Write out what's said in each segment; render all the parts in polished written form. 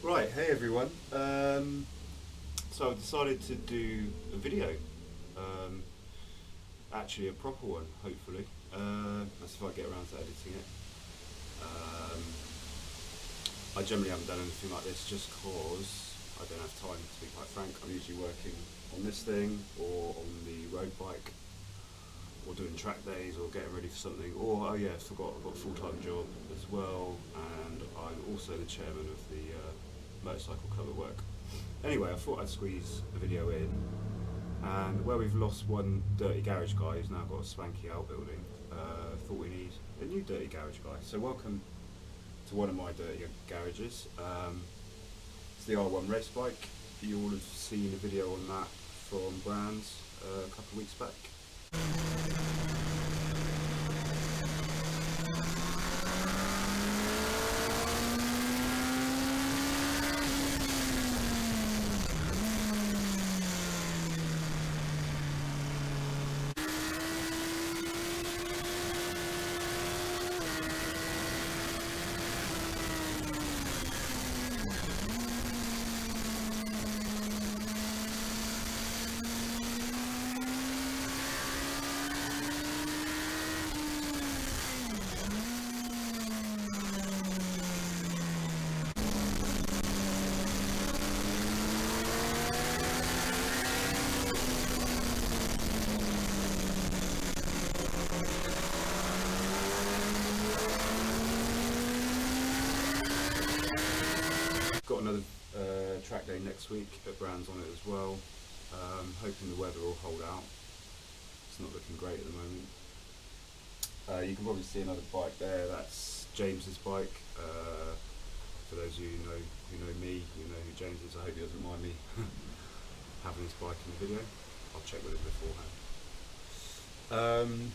Right, hey everyone. So I've decided to do a video, um, actually a proper one, hopefully. That's if I get around to editing it. Um, I generally haven't done anything like this just cause I don't have time, to be quite frank. I'm usually working on this thing or on the road bike or doing track days or getting ready for something, or oh yeah, I forgot, I've got a full-time job as well, and I'm also the chairman of the motorcycle club at work. Anyway, I thought I'd squeeze a video in, and where we've lost one dirty garage guy who's now got a swanky outbuilding, thought we need a new dirty garage guy. So welcome to one of my dirty garages. It's the R1 race bike. You all have seen a video on that from Brands a couple of weeks back. Got another track day next week at Brands on it as well. Hoping the weather will hold out. It's not looking great at the moment. You can probably see another bike there. That's James's bike. For those of you who know me, you know who James is. I hope he doesn't mind me having his bike in the video. I'll check with him beforehand.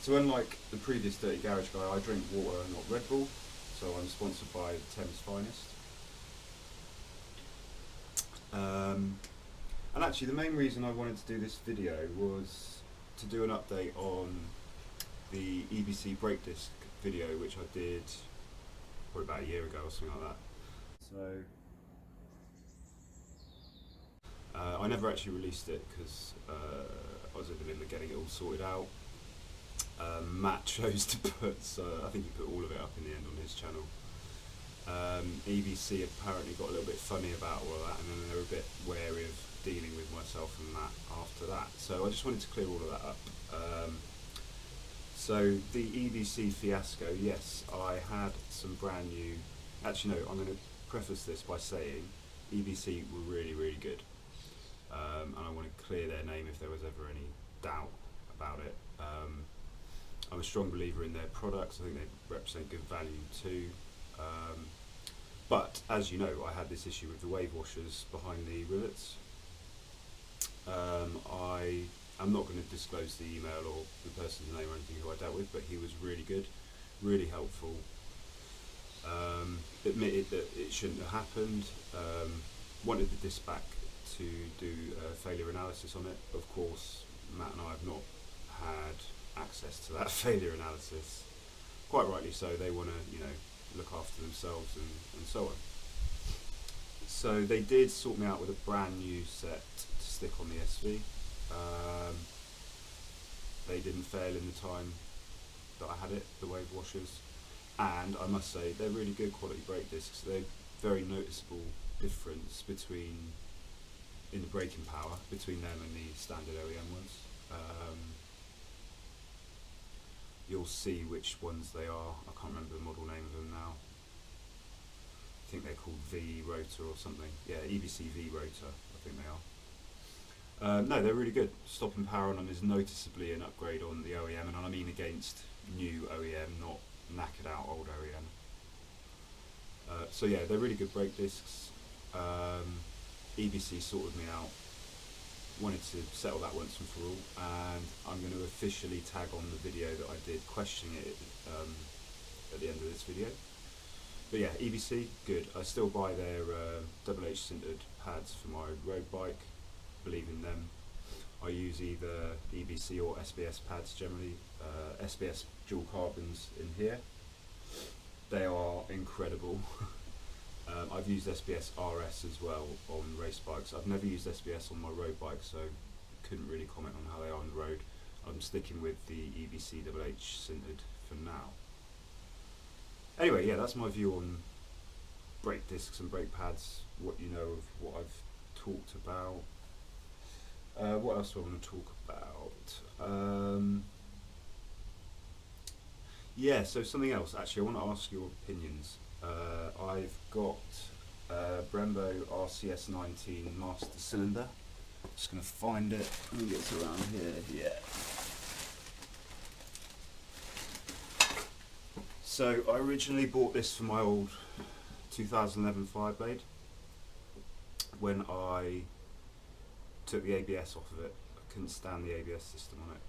So unlike the previous Dirty Garage guy, I drink water, not Red Bull. So I'm sponsored by Thames Finest. And actually the main reason I wanted to do this video was to do an update on the EBC brake disc video, which I did probably about a year ago or something like that. So I never actually released it because I was in the middle of getting it all sorted out. Matt chose to put, I think he put all of it up in the end on his channel. EBC apparently got a little bit funny about all of that, and then they were a bit wary of dealing with myself and Matt after that. So I just wanted to clear all of that up. So the EBC fiasco, yes, I had some brand new. Actually, no, I'm going to preface this by saying EBC were really, really good, and I want to clear their name if there was ever any doubt about it. I'm a strong believer in their products. I think they represent good value too. But as you know, I had this issue with the wave washers behind the rivets. I'm not going to disclose the email or the person's name or anything who I dealt with, but he was really good, really helpful. Admitted that it shouldn't have happened. Wanted the disc back to do a failure analysis on it. Of course, Matt and I have not had access to that failure analysis. Quite rightly so. They want to, look after themselves and so on. So they did sort me out with a brand new set to stick on the SV. They didn't fail in the time that I had it, the wave washers, and I must say they're really good quality brake discs. They're very noticeable difference in the braking power between them and the standard OEM ones. You'll see which ones they are. I can't remember the model name of them now. I think they're called V Rotor or something. Yeah, EBC V Rotor, I think they are. No, they're really good. Stop and power on them is noticeably an upgrade on the OEM, and I mean against new OEM, not knackered out old OEM. So yeah, they're really good brake discs. EBC sorted me out. Wanted to settle that once and for all, and I'm going to officially tag on the video that I did questioning it at the end of this video. But yeah, EBC, good. I still buy their double H sintered pads for my road bike, believe in them. I use either EBC or SBS pads generally. SBS dual carbons in here. They are incredible. I've used SBS RS as well on race bikes. I've never used SBS on my road bike, so couldn't really comment on how they are on the road. I'm sticking with the EBC HH sintered for now. Anyway, yeah, that's my view on brake discs and brake pads, what you know of what I've talked about. What else do I want to talk about? Yeah, so something else, actually, I want to ask your opinions. I've got Brembo RCS 19 master cylinder. Just going to find it. I think it's around here. Yeah. So I originally bought this for my old 2011 Fireblade. When I took the ABS off of it, I couldn't stand the ABS system on it,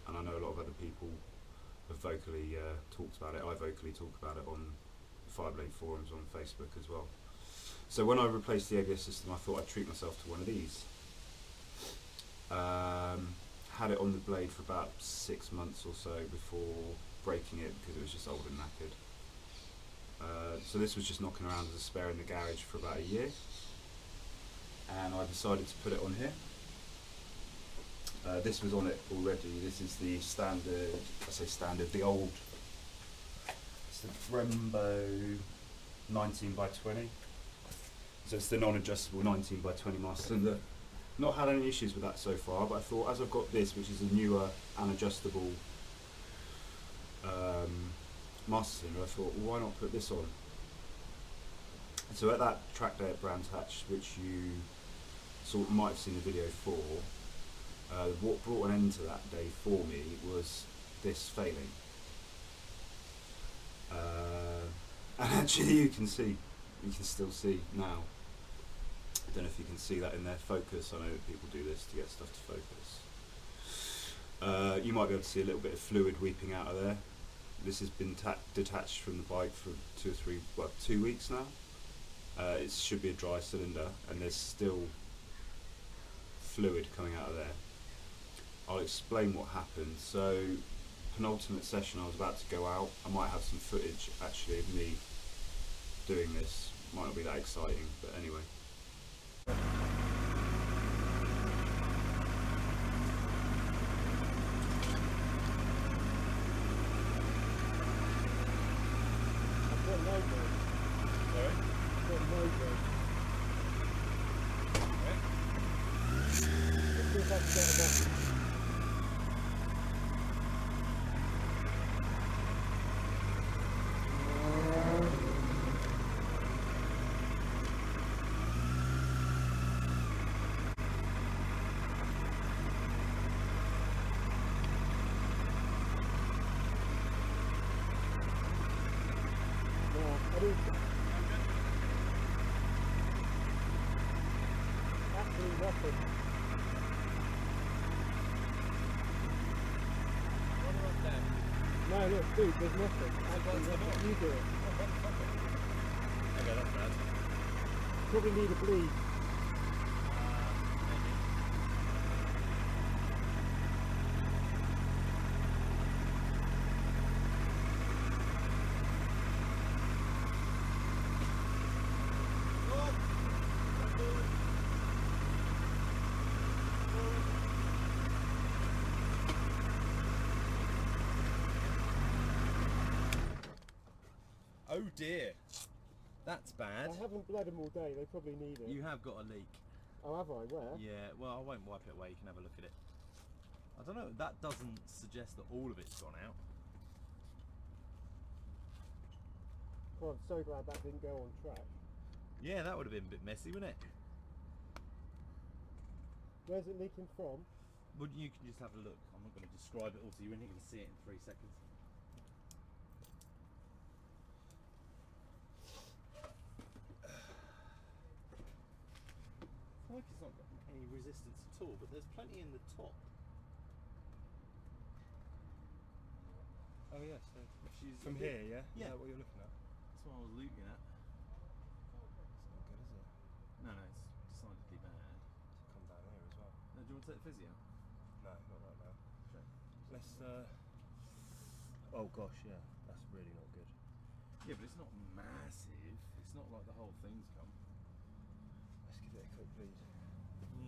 and I know a lot of other people have vocally talked about it. I vocally talk about it on Fireblade forums on Facebook as well. So when I replaced the ABS system, I thought I'd treat myself to one of these. Had it on the blade for about 6 months or so before breaking it because it was just old and knackered. So this was just knocking around as a spare in the garage for about a year, and I decided to put it on here. This was on it already. This is the standard, I say standard, the old, it's the Brembo 19x20. So it's the non-adjustable 19x20 master cylinder. Not had any issues with that so far, but I thought as I've got this, which is a newer and adjustable master cylinder, I thought, well, why not put this on? And so at that track day at Brands Hatch, which you might have seen the video for, what brought an end to that day for me was this failing. And actually you can still see now. I don't know if you can see that in their focus. I know that people do this to get stuff to focus. You might be able to see a little bit of fluid weeping out of there. This has been detached from the bike for 2 weeks now. It should be a dry cylinder, and there's still fluid coming out of there. I'll explain what happened. So, penultimate session, I was about to go out. I might have some footage actually of me doing this. Might not be that exciting, but anyway. Absolutely nothing. No, look, dude, there's nothing. Actually, nothing. You do it. Okay, that's bad. Probably need a bleed. Oh dear, that's bad. I haven't bled them all day, they probably need it. You have got a leak. Oh, have I? Where? Yeah, well, I won't wipe it away, you can have a look at it. I don't know, that doesn't suggest that all of it's gone out. Well, I'm so glad that didn't go on track. Yeah, that would have been a bit messy, wouldn't it? Where's it leaking from? Well, you can just have a look. I'm not going to describe it all to you, and you're going to see it in 3 seconds. I feel like it's not got any resistance at all, but there's plenty in the top. Oh yes, so She's from here, yeah? Yeah. Is that what you're looking at? That's what I was looking at. It's not good, is it? No, it's decidedly bad. Come down here as well. Do you want to take the physio? No, not right now. Sure. Let's, oh gosh, yeah, that's really not good. Yeah, but it's not massive. It's not like the whole thing's come. Let's give it a quick bleed.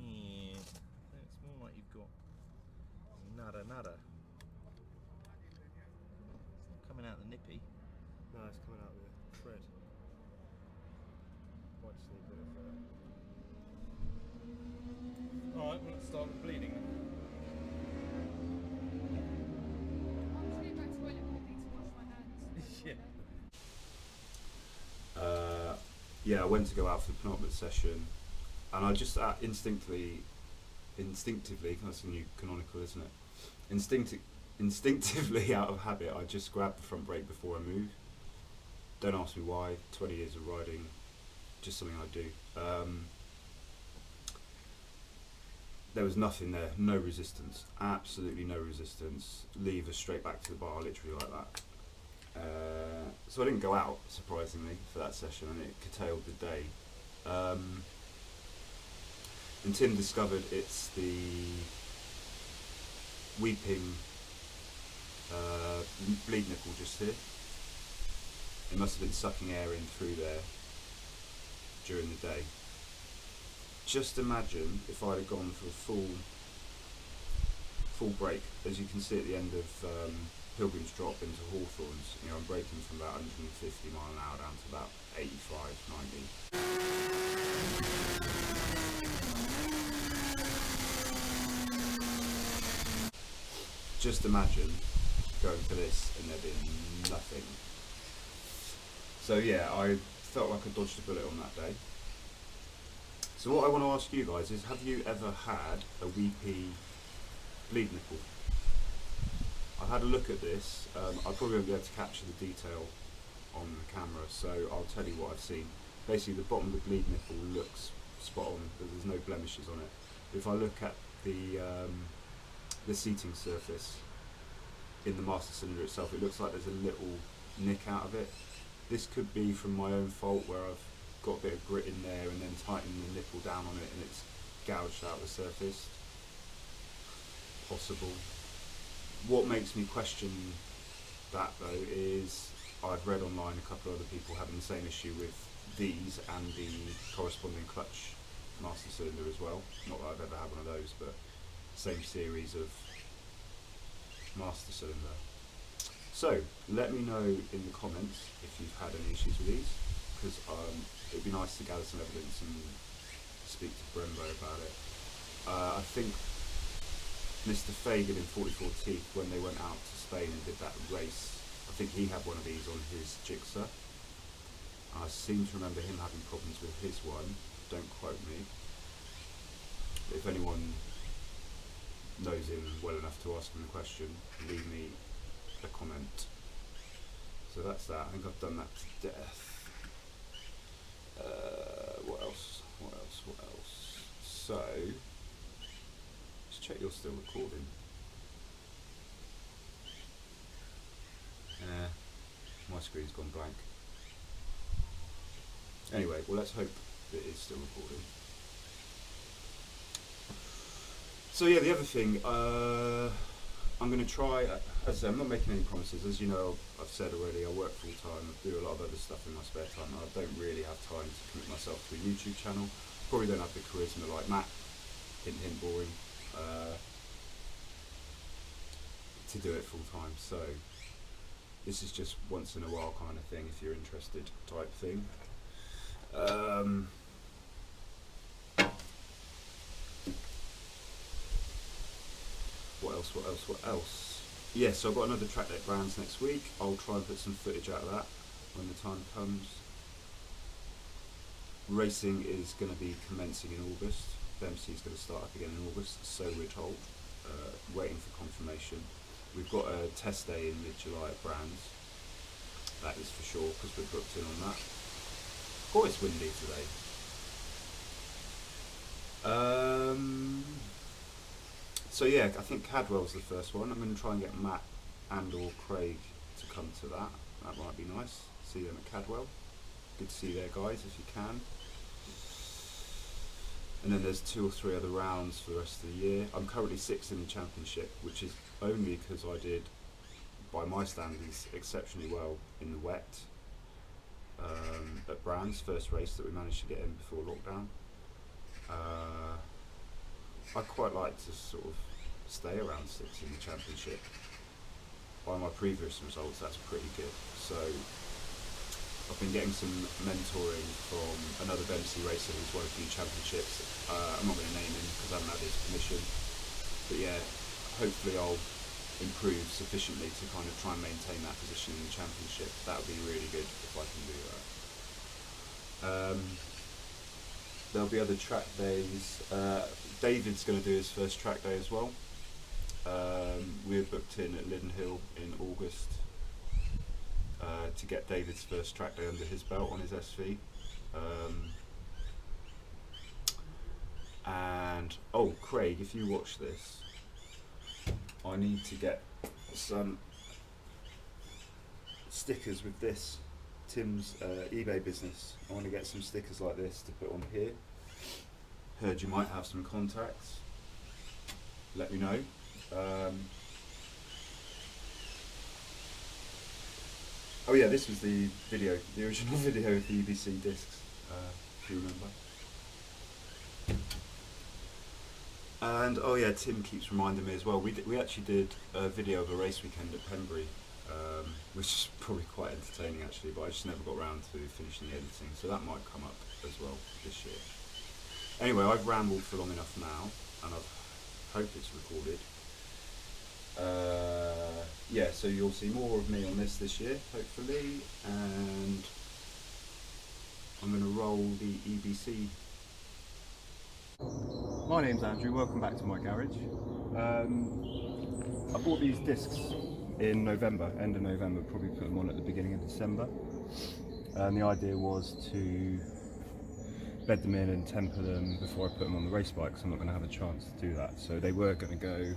Yeah. It's more like you've got nada nada. It's not coming out the nippy. No, it's coming out with a thread. Might just need a bit of Alright, well, let's start with bleeding then. I'm just going to go to the toilet quickly to wash my hands. Yeah. Yeah, I went to go out for the penultimate session, and I just instinctively, that's a new canonical, isn't it? Instinctively, out of habit, I just grabbed the front brake before I move. Don't ask me why. 20 years of riding, just something I do. There was nothing there, no resistance, absolutely no resistance. Lever straight back to the bar, literally like that. So I didn't go out, surprisingly, for that session, and it curtailed the day. And Tim discovered it's the weeping bleed nipple just here. It must have been sucking air in through there during the day. Just imagine if I'd have gone for a full brake. As you can see at the end of Pilgrim's Drop into Hawthorns, you know, I'm braking from about 150 mile an hour down to about 85, 90. Just imagine going for this and there being nothing. So yeah, I felt like I dodged a bullet on that day. So what I want to ask you guys is, have you ever had a weepy bleed nipple? I've had a look at this. I probably won't be able to capture the detail on the camera, so I'll tell you what I've seen. Basically, the bottom of the bleed nipple looks spot on, but there's no blemishes on it. If I look at the seating surface in the master cylinder itself, it looks like there's a little nick out of it. This could be from my own fault, where I've got a bit of grit in there and then tightened the nipple down on it and it's gouged out the surface. Possible. What makes me question that though is I've read online a couple of other people having the same issue with these and the corresponding clutch master cylinder as well. Not that I've ever had one of those, but same series of master cylinder. So let me know in the comments if you've had any issues with these, because it'd be nice to gather some evidence and speak to Brembo about it. I think Mr. Fagan in 44 Teeth, when they went out to Spain and did that race, I think he had one of these on his Gixxer. I seem to remember him having problems with his one, don't quote me. But if anyone knows him well enough to ask him the question, leave me a comment. So that's that. I think I've done that to death. What else? So, let's check you're still recording. My screen's gone blank. Anyway, well, let's hope that it's still recording. So yeah, the other thing, I'm going to try, as I say, I'm not making any promises. As you know, I've said already, I work full time, I do a lot of other stuff in my spare time. I don't really have time to commit myself to a YouTube channel. Probably don't have the charisma like Matt, hint boring, to do it full time. So this is just once in a while kind of thing, if you're interested, type thing. What else? Yeah, so I've got another Track Deck Brands next week. I'll try and put some footage out of that when the time comes. Racing is going to be commencing in August. The MC is going to start up again in August, so we're told. Waiting for confirmation. We've got a test day in mid-July at Brands. That is for sure, because we're booked in on that. Oh, it's windy today. So yeah, I think Cadwell's the first one. I'm going to try and get Matt and or Craig to come to that. That might be nice. See them at Cadwell. Good to see you there, guys, if you can. And then there's 2 or 3 other rounds for the rest of the year. I'm currently 6th in the championship, which is only because I did, by my standards, exceptionally well in the wet. at Brands, first race that we managed to get in before lockdown. I'd quite like to sort of stay around 6 in the championship. By my previous results, that's pretty good. So I've been getting some mentoring from another BMC racer who's won a few championships. I'm not going to name him because I haven't had his permission. But yeah, hopefully I'll improve sufficiently to kind of try and maintain that position in the championship. That would be really good if I can do that. There'll be other track days. David's going to do his first track day as well. We're booked in at Lydden Hill in August to get David's first track day under his belt on his SV. And oh, Craig, if you watch this, I need to get some stickers with this. Tim's eBay business. I want to get some stickers like this to put on here. Heard you might have some contacts. Let me know. Oh yeah, this was the video, the original video of the EBC discs, if you remember. And oh yeah, Tim keeps reminding me as well, we actually did a video of a race weekend at Pembury, which is probably quite entertaining actually, but I just never got around to finishing the editing, so that might come up as well this year. Anyway, I've rambled for long enough now, and I hope it's recorded. Yeah, so you'll see more of me on this year, hopefully, and I'm going to roll the EBC. My name's Andrew, welcome back to my garage. I bought these discs in November, end of November, probably put them on at the beginning of December. And the idea was to bed them in and temper them before I put them on the race bike, because I'm not going to have a chance to do that. So they were going to go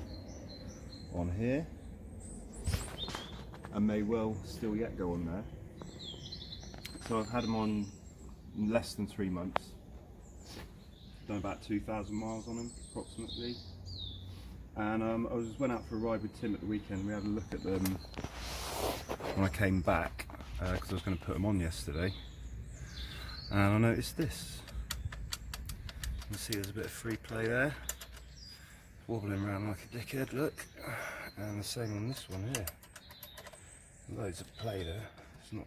on here, and may well still yet go on there. So I've had them on less than 3 months. Done about 2,000 miles on them approximately. And I went out for a ride with Tim at the weekend. We had a look at them when I came back because I was going to put them on yesterday. And I noticed this. You can see there's a bit of free play there. Wobbling around like a dickhead, look. And the same on this one here. Loads of play there. It's not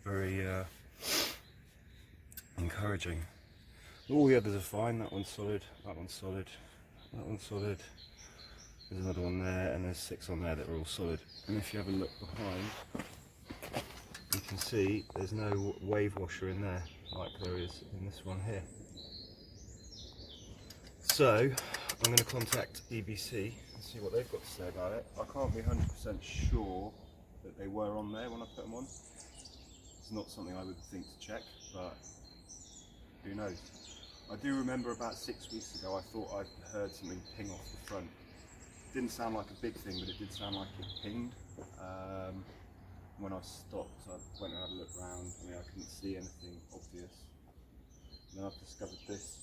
very encouraging. All the others are fine. That one's solid, that one's solid, that one's solid. There's another one there, and there's 6 on there that are all solid. And if you have a look behind, you can see there's no wave washer in there like there is in this one here. So I'm going to contact EBC and see what they've got to say about it. I can't be 100% sure that they were on there when I put them on. It's not something I would think to check, but who knows. I do remember about 6 weeks ago I thought I heard something ping off the front. Didn't sound like a big thing, but it did sound like it pinged. When I stopped, I went and had a look round. I mean, I couldn't see anything obvious. And then I've discovered this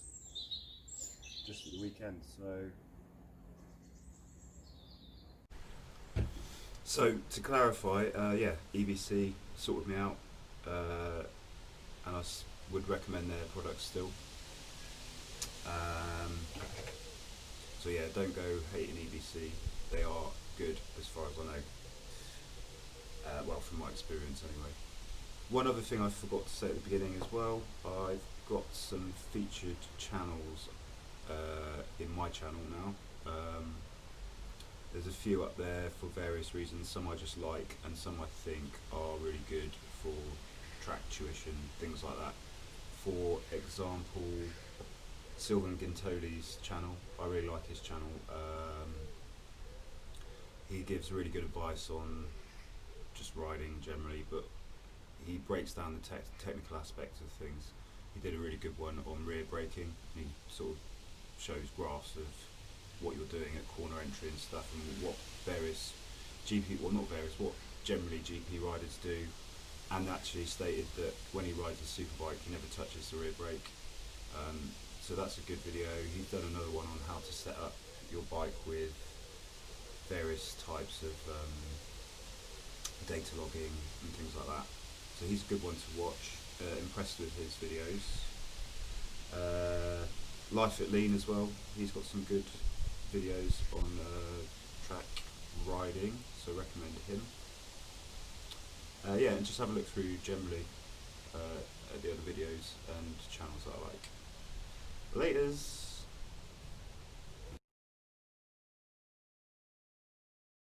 just at the weekend. So to clarify, yeah, EBC sorted me out, and I would recommend their products still. So yeah, don't go hating EBC. They are good as far as I know. Well, from my experience anyway. One other thing I forgot to say at the beginning as well, I've got some featured channels in my channel now. There's a few up there for various reasons. Some I just like, and some I think are really good for track tuition, things like that. For example, Sylvan Gintoli's channel, I really like his channel. He gives really good advice on just riding generally, but he breaks down the technical aspects of things. He did a really good one on rear braking. He sort of shows graphs of what you're doing at corner entry and stuff, and what various GP, well not various, what generally GP riders do, and actually stated that when he rides a superbike he never touches the rear brake. So that's a good video. He's done another one on how to set up your bike with various types of data logging and things like that. So so he's a good one to watch. Impressed with his videos. Life at Lean as well. He's got some good videos on track riding, so recommend him. Yeah, and just have a look through generally at the other videos and channels that I like. Laters!